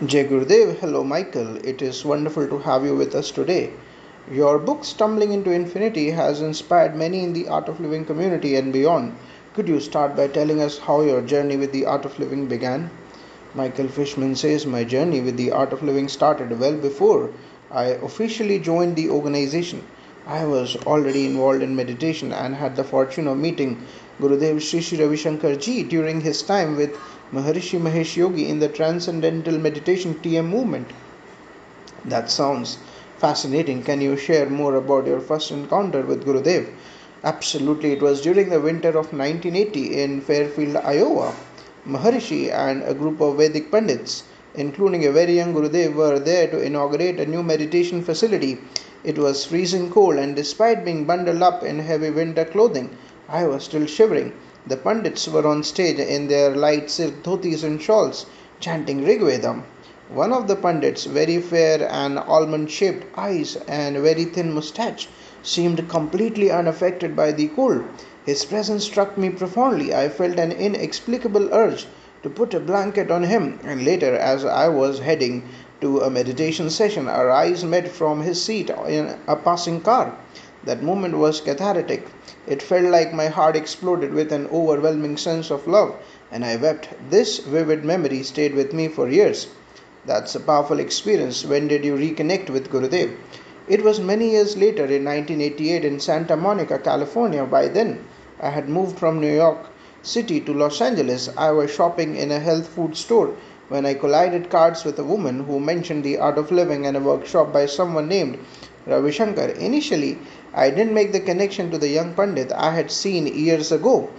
Jai Gurudev, hello Michael. It is wonderful to have you with us today. Your book Stumbling into Infinity has inspired many in the Art of Living community and beyond. Could you start by telling us how your journey with the Art of Living began? Michael Fishman says, my journey with the Art of Living started well before I officially joined the organization. I was already involved in meditation and had the fortune of meeting Gurudev Sri Sri Ravi Shankar Ji during his time with Maharishi Mahesh Yogi in the Transcendental Meditation TM movement. That sounds fascinating. Can you share more about your first encounter with Gurudev? Absolutely, it was during the winter of 1980 in Fairfield, Iowa. Maharishi and a group of Vedic Pandits, including a very young Gurudev, were there to inaugurate a new meditation facility. It was freezing cold, and despite being bundled up in heavy winter clothing, I was still shivering. The Pandits were on stage in their light silk dhotis and shawls, chanting Rigvedam. One of the Pandits, very fair and almond shaped eyes and very thin moustache, seemed completely unaffected by the cold. His presence struck me profoundly. I felt an inexplicable urge to put a blanket on him, and later, as I was heading to a meditation session, our eyes met from his seat in a passing car. That moment was cathartic. It felt like my heart exploded with an overwhelming sense of love, and I wept. This vivid memory stayed with me for years. That's a powerful experience. When did you reconnect with Gurudev? It was many years later in 1988 in Santa Monica, California. By then, I had moved from New York City to Los Angeles. I was shopping in a health food store when I collided cards with a woman who mentioned the art of living and a workshop by someone named Ravi Shankar. Initially, I didn't make the connection to the young Pandit I had seen years ago.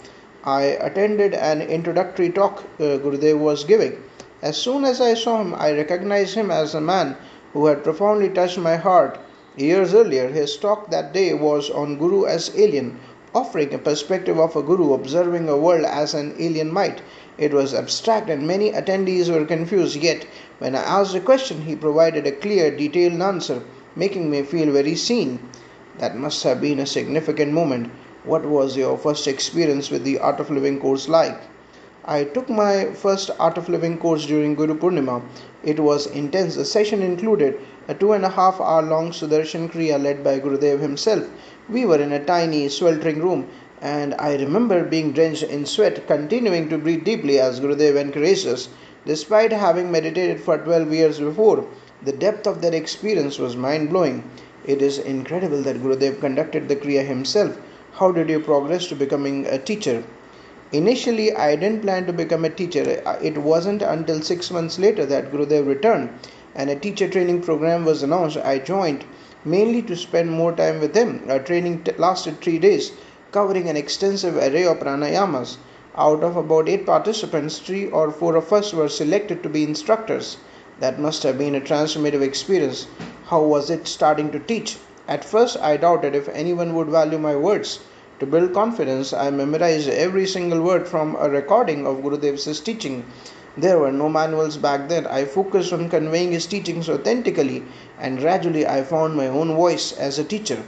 I attended an introductory talk Gurudev was giving. As soon as I saw him, I recognized him as a man who had profoundly touched my heart years earlier. His talk that day was on Guru as alien, offering a perspective of a guru observing a world as an alien might. It was abstract and many attendees were confused, yet, when I asked a question, he provided a clear, detailed answer, making me feel very seen. That must have been a significant moment. What was your first experience with the Art of Living course like? I took my first Art of Living course during Guru Purnima. It was intense. The session included a 2.5 hour long Sudarshan Kriya led by Gurudev himself. We were in a tiny, sweltering room, and I remember being drenched in sweat, continuing to breathe deeply as Gurudev encouraged us. Despite having meditated for 12 years before, the depth of that experience was mind blowing. It is incredible that Gurudev conducted the Kriya himself. How did you progress to becoming a teacher? Initially, I didn't plan to become a teacher. It wasn't until 6 months later that Gurudev returned and a teacher training program was announced. I joined mainly to spend more time with him. Our training lasted 3 days, covering an extensive array of pranayamas. Out of about 8 participants, 3 or 4 of us were selected to be instructors. That must have been a transformative experience. How was it starting to teach? At first, I doubted if anyone would value my words. To build confidence, I memorized every single word from a recording of Gurudev's teaching. There were no manuals back then. I focused on conveying his teachings authentically, and gradually I found my own voice as a teacher.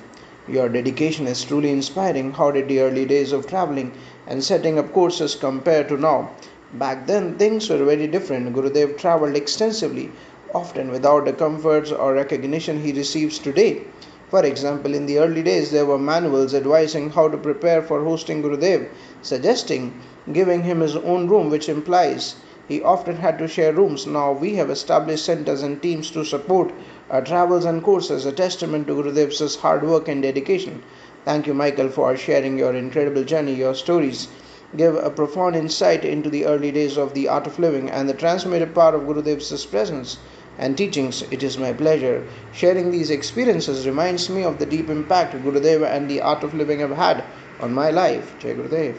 Your dedication is truly inspiring. How did the early days of traveling and setting up courses compare to now? Back then, things were very different. Gurudev traveled extensively, often without the comforts or recognition he receives today. For example, in the early days, there were manuals advising how to prepare for hosting Gurudev, suggesting giving him his own room, which implies he often had to share rooms. Now we have established centers and teams to support our travels and courses, a testament to Gurudev's hard work and dedication. Thank you, Michael, for sharing your incredible journey. Your stories give a profound insight into the early days of the art of living and the transformative power of Gurudev's presence and teachings. It is my pleasure. Sharing these experiences reminds me of the deep impact Gurudev and the art of living have had on my life. Jai Gurudev.